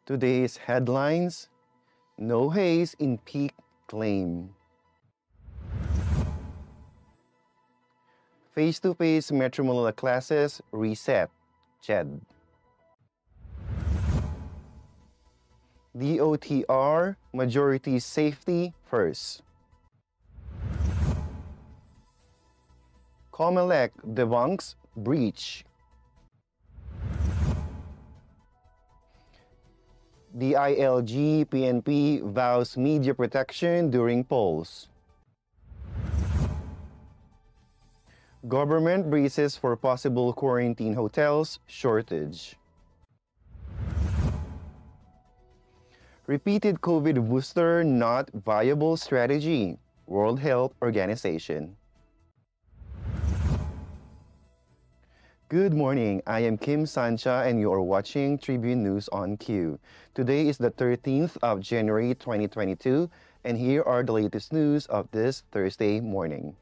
Today's headlines: No haze in peak claim. Face-to-face Metro Manila classes reset. CHED. DOTr, majority safety first. COMELEC debunks breach. DILG PNP vows media protection during polls. Government braces for possible quarantine hotels shortage. Repeated COVID booster not viable strategy. World Health Organization. Good morning, I am Kim Sancha and you are watching Tribune News on Q. Today is the 13th of January 2022 and here are the latest news of this Thursday morning.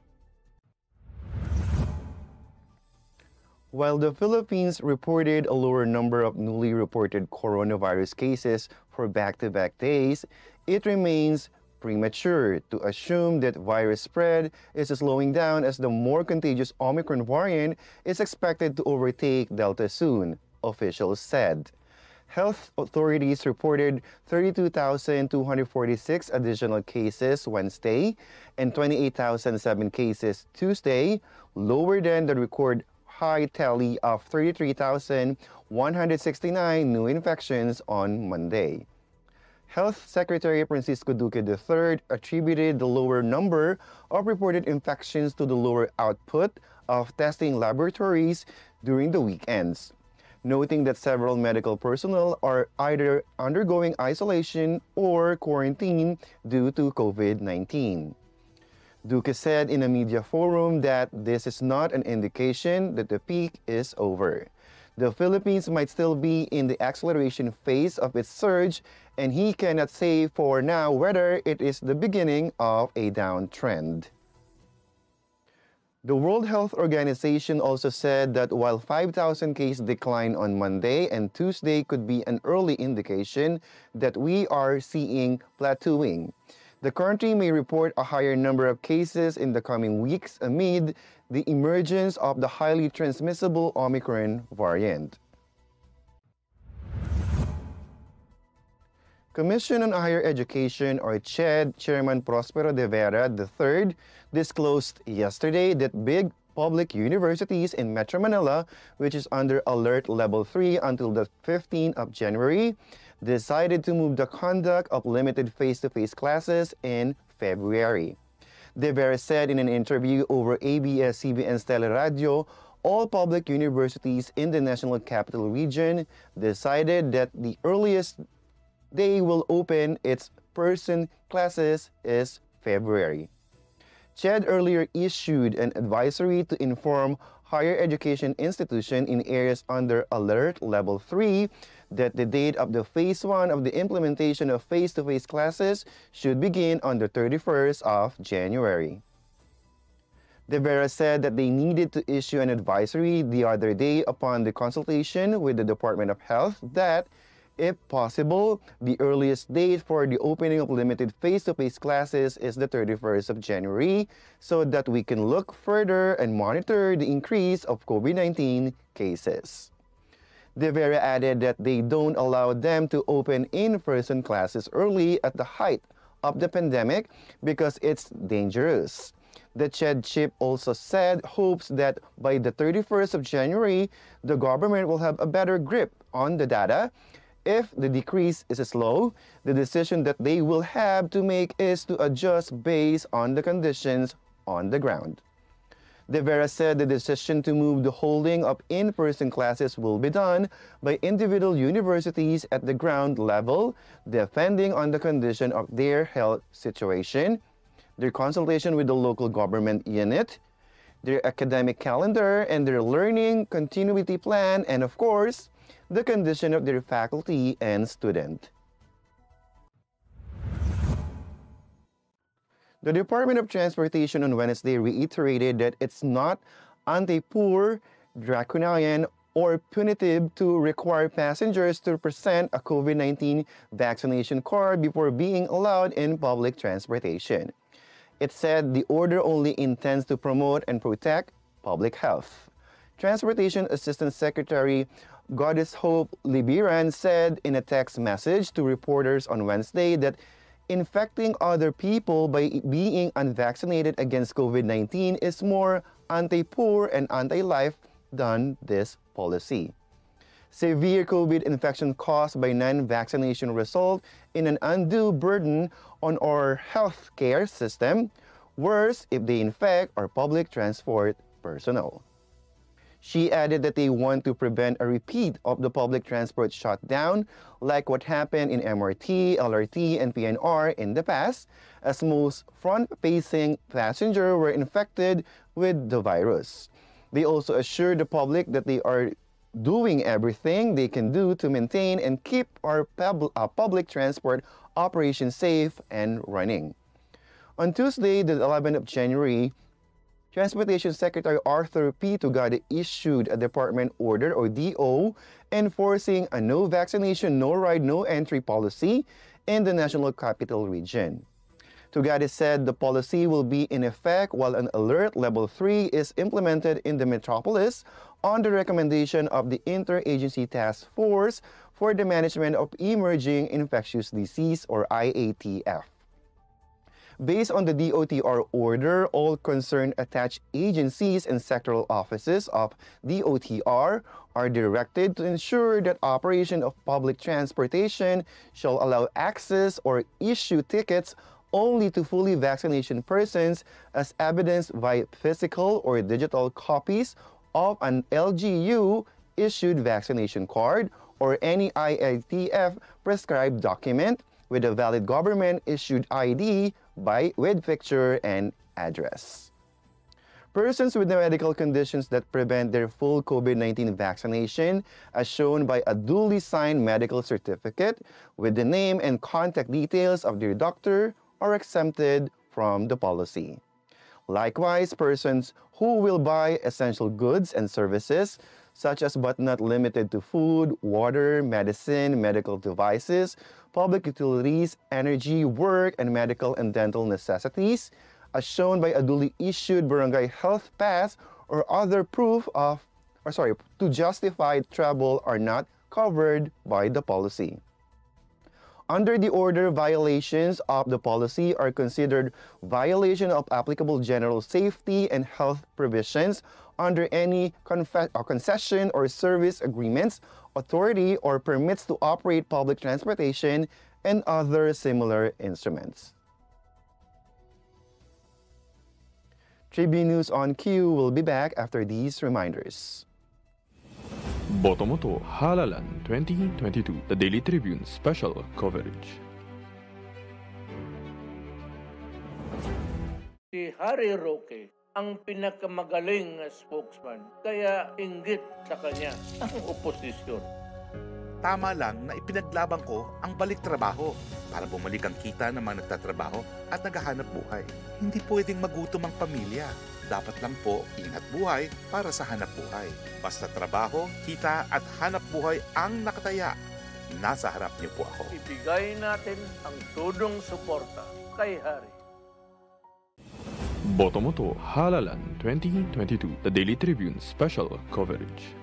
While the Philippines reported a lower number of newly reported coronavirus cases for back-to-back days, it remains premature to assume that virus spread is slowing down as the more contagious Omicron variant is expected to overtake Delta soon, officials said. Health authorities reported 32,246 additional cases Wednesday and 28,007 cases Tuesday, lower than the record high tally of 33,169 new infections on Monday. Health Secretary Francisco Duque III attributed the lower number of reported infections to the lower output of testing laboratories during the weekends, noting that several medical personnel are either undergoing isolation or quarantine due to COVID-19. Duque said in a media forum that this is not an indication that the peak is over. The Philippines might still be in the acceleration phase of its surge, and he cannot say for now whether it is the beginning of a downtrend. The World Health Organization also said that while 5,000 case decline on Monday and Tuesday could be an early indication that we are seeing plateauing, the country may report a higher number of cases in the coming weeks amid the emergence of the highly transmissible Omicron variant. Commission on Higher Education, or CHED, Chairman Prospero de Vera III disclosed yesterday that big public universities in Metro Manila, which is under Alert Level 3 until the 15th of January, decided to move the conduct of limited face-to-face classes in February. De Vera said in an interview over ABS-CBN's Teleradio, all public universities in the National Capital Region decided that the earliest they will open its person classes is February. CHED earlier issued an advisory to inform higher education institutions in areas under Alert Level 3 that the date of the Phase 1 of the implementation of face-to-face classes should begin on the 31st of January. De Vera said that they needed to issue an advisory the other day upon the consultation with the Department of Health that, if possible, the earliest date for the opening of limited face-to-face classes is the 31st of January so that we can look further and monitor the increase of COVID-19 cases. De Vera added that they don't allow them to open in-person classes early at the height of the pandemic because it's dangerous. The CHED chief also said hopes that by the 31st of January, the government will have a better grip on the data. If the decrease is slow, the decision that they will have to make is to adjust based on the conditions on the ground. De Vera said the decision to move the holding of in-person classes will be done by individual universities at the ground level, depending on the condition of their health situation, their consultation with the local government unit, their academic calendar and their learning continuity plan, and of course, the condition of their faculty and student. The Department of Transportation on Wednesday reiterated that it's not anti-poor, draconian, or punitive to require passengers to present a COVID-19 vaccination card before being allowed in public transportation. It said the order only intends to promote and protect public health. Transportation Assistant Secretary Gov't Libiran said in a text message to reporters on Wednesday that infecting other people by being unvaccinated against COVID-19 is more anti-poor and anti-life than this policy. Severe COVID infection caused by non-vaccination result in an undue burden on our healthcare system, worse if they infect our public transport personnel. She added that they want to prevent a repeat of the public transport shutdown like what happened in MRT, LRT, and PNR in the past, as most front-facing passengers were infected with the virus. They also assured the public that they are doing everything they can do to maintain and keep our public transport operation safe and running. On Tuesday, the 11th of January, Transportation Secretary Arthur P. Tugade issued a department order, or DO, enforcing a no vaccination, no ride, no entry policy in the National Capital Region. Tugade said the policy will be in effect while an alert level 3 is implemented in the metropolis on the recommendation of the Interagency Task Force for the Management of Emerging Infectious Disease, or IATF. Based on the DOTr order, all concerned attached agencies and sectoral offices of DOTr are directed to ensure that operation of public transportation shall allow access or issue tickets only to fully vaccination persons as evidenced by physical or digital copies of an LGU issued vaccination card or any IATF prescribed document with a valid government-issued ID with picture and address. Persons with medical conditions that prevent their full COVID-19 vaccination, as shown by a duly signed medical certificate with the name and contact details of their doctor, are exempted from the policy. Likewise, persons who will buy essential goods and services, such as but not limited to food, water, medicine, medical devices, public utilities, energy, work, and medical and dental necessities, as shown by a duly issued barangay health pass or other proof to justify travel, are not covered by the policy. Under the order, violations of the policy are considered violation of applicable general safety and health provisions under any concession or service agreements, authority, or permits to operate public transportation and other similar instruments. Tribune News on Q will be back after these reminders. Boto mo to Halalan 2022, the Daily Tribune special coverage. Si Harry Roque ang pinakamagaling na spokesman, kaya inggit sa kanya ang oposisyon. Tama lang na ipinaglaban ko ang balik trabaho para bumalik ang kita ng mga nagtatrabaho at naghahanap buhay. Hindi pwedeng magutom ang pamilya. Dapat lang po ingat buhay para sa hanap buhay. Basta trabaho, kita at hanap buhay ang nakataya. Nasa harap niyo po ako. Ibigay natin ang tudong suporta kay Harry. Boto mo to Halalan 2022, the Daily Tribune special coverage.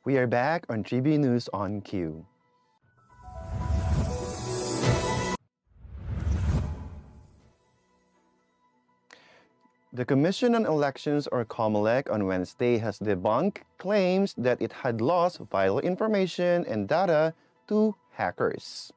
We are back on Tribune News on Q. The Commission on Elections, or COMELEC, on Wednesday has debunked claims that it had lost vital information and data to hackers.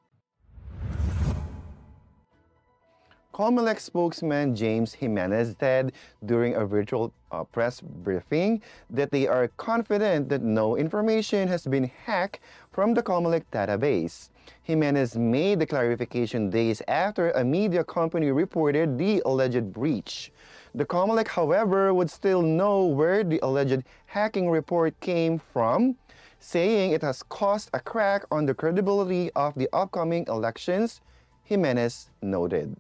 COMELEC spokesman James Jimenez said during a virtual press briefing that they are confident that no information has been hacked from the COMELEC database. Jimenez made the clarification days after a media company reported the alleged breach. The COMELEC, however, would still know where the alleged hacking report came from, saying it has caused a crack on the credibility of the upcoming elections, Jimenez noted.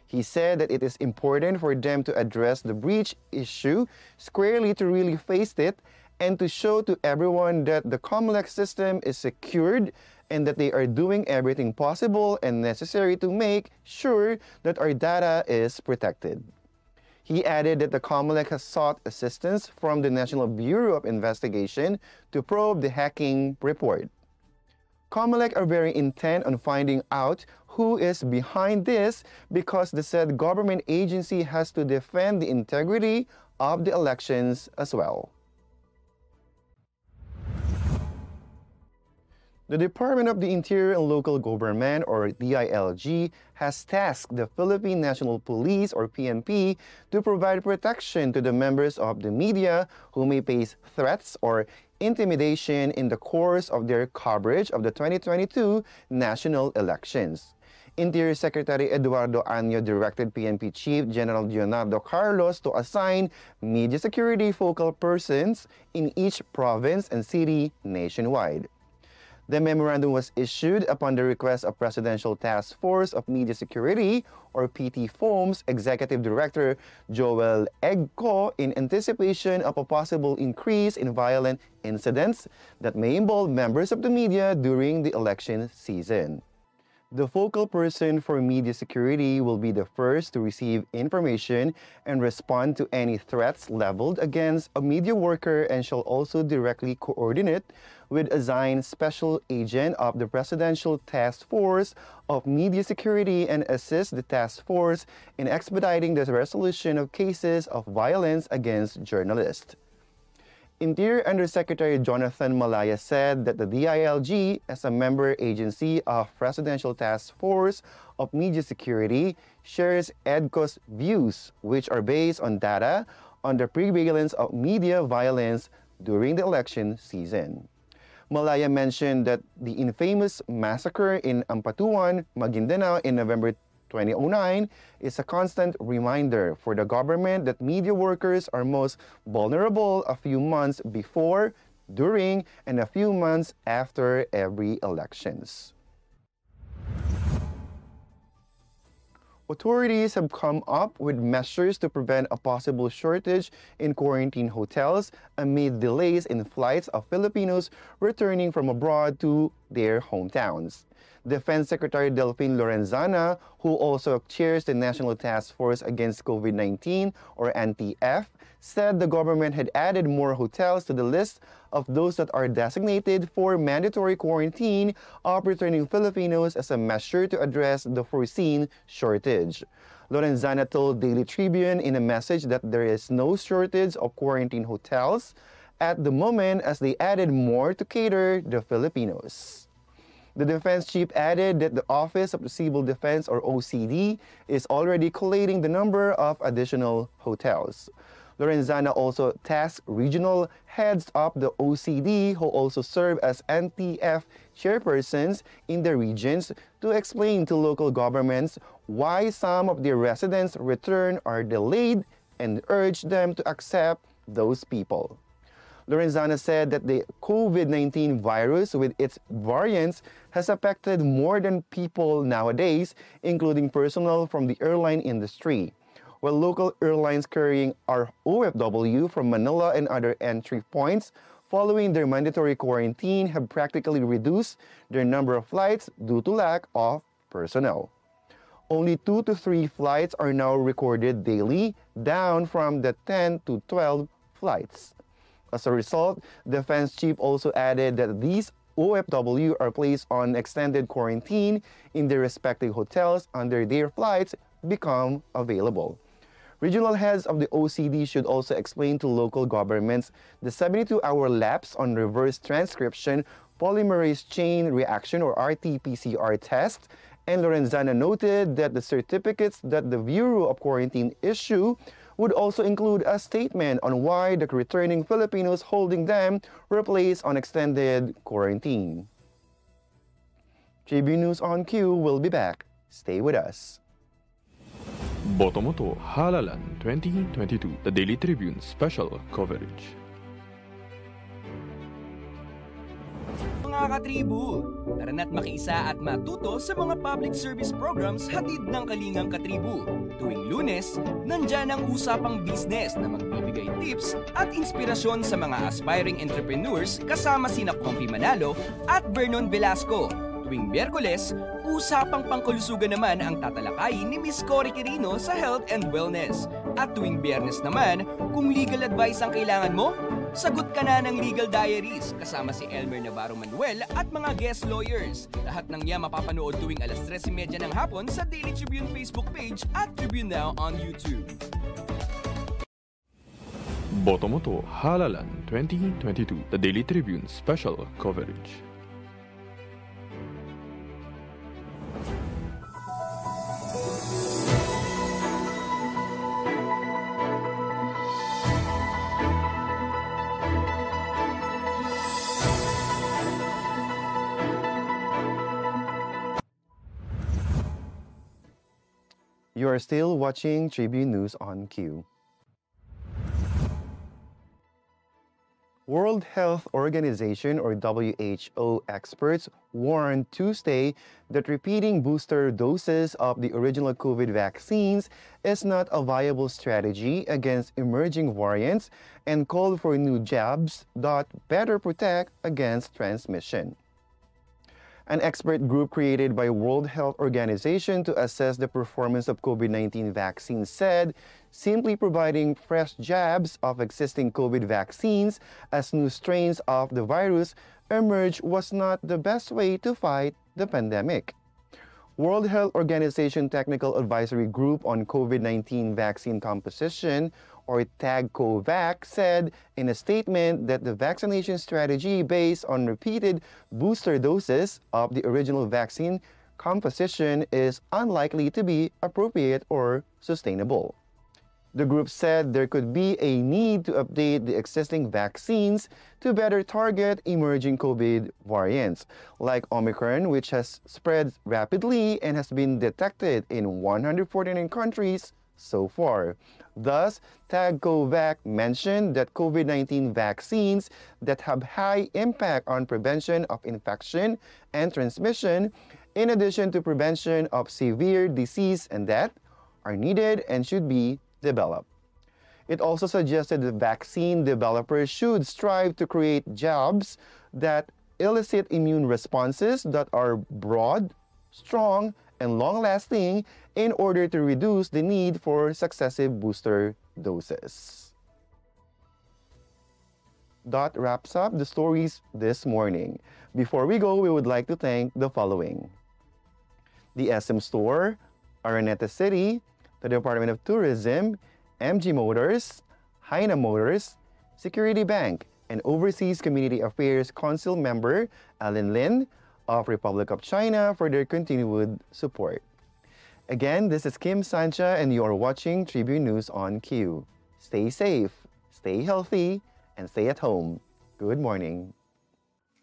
He said that it is important for them to address the breach issue squarely, to really face it and to show to everyone that the COMELEC system is secured and that they are doing everything possible and necessary to make sure that our data is protected. He added that the COMELEC has sought assistance from the National Bureau of Investigation to probe the hacking report. COMELEC are very intent on finding out who is behind this because the said government agency has to defend the integrity of the elections as well. The Department of the Interior and Local Government, or DILG, has tasked the Philippine National Police, or PNP, to provide protection to the members of the media who may face threats or intimidation in the course of their coverage of the 2022 national elections. Interior Secretary Eduardo Año directed PNP Chief General Leonardo Carlos to assign media security focal persons in each province and city nationwide. The memorandum was issued upon the request of Presidential Task Force of Media Security, or PT-FOM's Executive Director Joel Egco, in anticipation of a possible increase in violent incidents that may involve members of the media during the election season. The focal person for media security will be the first to receive information and respond to any threats leveled against a media worker, and shall also directly coordinate with assigned special agent of the Presidential Task Force of Media Security and assist the task force in expediting the resolution of cases of violence against journalists. Interior Undersecretary Jonathan Malaya said that the DILG, as a member agency of Presidential Task Force of Media Security, shares EDCO's views, which are based on data on the prevalence of media violence during the election season. Malaya mentioned that the infamous massacre in Ampatuan, Maguindanao in November 2009 is a constant reminder for the government that media workers are most vulnerable a few months before, during, and a few months after every elections. Authorities have come up with measures to prevent a possible shortage in quarantine hotels amid delays in flights of Filipinos returning from abroad to their hometowns. Defense Secretary Delphine Lorenzana, who also chairs the National Task Force Against COVID-19, or NTF, said the government had added more hotels to the list of those that are designated for mandatory quarantine of returning Filipinos as a measure to address the foreseen shortage. Lorenzana told Daily Tribune in a message that there is no shortage of quarantine hotels at the moment, as they added more to cater the Filipinos. The defense chief added that the Office of the Civil Defense, or OCD, is already collating the number of additional hotels. Lorenzana also tasked regional heads of the OCD, who also serve as NTF chairpersons in the regions, to explain to local governments why some of their residents' return are delayed and urge them to accept those people. Lorenzana said that the COVID-19 virus with its variants has affected more than people nowadays, including personnel from the airline industry. While local airlines carrying ROFW from Manila and other entry points following their mandatory quarantine have practically reduced their number of flights due to lack of personnel. Only 2 to 3 flights are now recorded daily, down from the 10 to 12 flights. As a result, the defense chief also added that these OFW are placed on extended quarantine in their respective hotels until their flights become available. Regional heads of the OCD should also explain to local governments the 72-hour lapse on reverse transcription polymerase chain reaction, or RT-PCR test, And Lorenzana noted that the certificates that the Bureau of Quarantine issue would also include a statement on why the returning Filipinos holding them were placed on extended quarantine. Tribune News on Q will be back. Stay with us. Boto mo to, Halalan 2022, the Daily Tribune special coverage. Mga katribu, tara na't makiisa at matuto sa mga public service programs hatid ng Kalingang Katribu. Tuwing Lunes, nandyan ang usapang business na magbibigay tips at inspirasyon sa mga aspiring entrepreneurs kasama sina Comfy Manalo at Vernon Velasco. Tuwing Miyerkules, usapang pangkalusugan naman ang tatalakayin ni Miss Cory Quirino sa Health and Wellness. At tuwing Biyernes naman, kung legal advice ang kailangan mo, sagot ka na ng Legal Diaries kasama si Elmer Navarro Manuel at mga guest lawyers. Lahat ng niya mapapanood tuwing alas 3:30 ng hapon sa Daily Tribune Facebook page at Tribune Now on YouTube. Boto mo to, Halalan 2022, the Daily Tribune special coverage. You are still watching Tribune News on Q. World Health Organization or WHO experts warned Tuesday that repeating booster doses of the original COVID vaccines is not a viable strategy against emerging variants and called for new jabs that better protect against transmission. An expert group created by World Health Organization to assess the performance of COVID-19 vaccines said simply providing fresh jabs of existing COVID vaccines as new strains of the virus emerge was not the best way to fight the pandemic. World Health Organization Technical Advisory Group on COVID-19 Vaccine Composition, or TAG-COVAC, said in a statement that the vaccination strategy based on repeated booster doses of the original vaccine composition is unlikely to be appropriate or sustainable. The group said there could be a need to update the existing vaccines to better target emerging COVID variants, like Omicron, which has spread rapidly and has been detected in 149 countries so far. Thus, TAG-COVAC mentioned that COVID-19 vaccines that have high impact on prevention of infection and transmission, in addition to prevention of severe disease and death, are needed and should be developed. It also suggested that vaccine developers should strive to create jabs that elicit immune responses that are broad, strong, and long-lasting in order to reduce the need for successive booster doses. That wraps up the stories this morning. Before we go, we would like to thank the following: the SM Store, Araneta City, the Department of Tourism, MG Motors, Haina Motors, Security Bank, and Overseas Community Affairs Council member Alan Lin of Republic of China for their continued support. Again, this is Kim Sancha and you are watching Tribune News on Q. Stay safe, stay healthy, and stay at home. Good morning.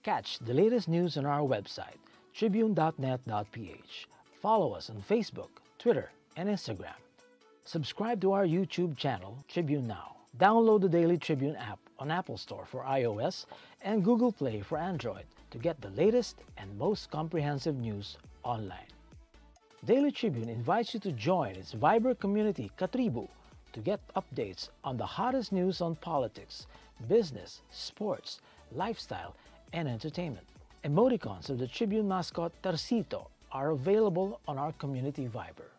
Catch the latest news on our website, tribune.net.ph. Follow us on Facebook, Twitter, and Instagram. Subscribe to our YouTube channel, Tribune Now. Download the Daily Tribune app on Apple Store for iOS and Google Play for Android to get the latest and most comprehensive news online. Daily Tribune invites you to join its Viber community, Katribu, to get updates on the hottest news on politics, business, sports, lifestyle, and entertainment. Emoticons of the Tribune mascot Tercito are available on our community Viber.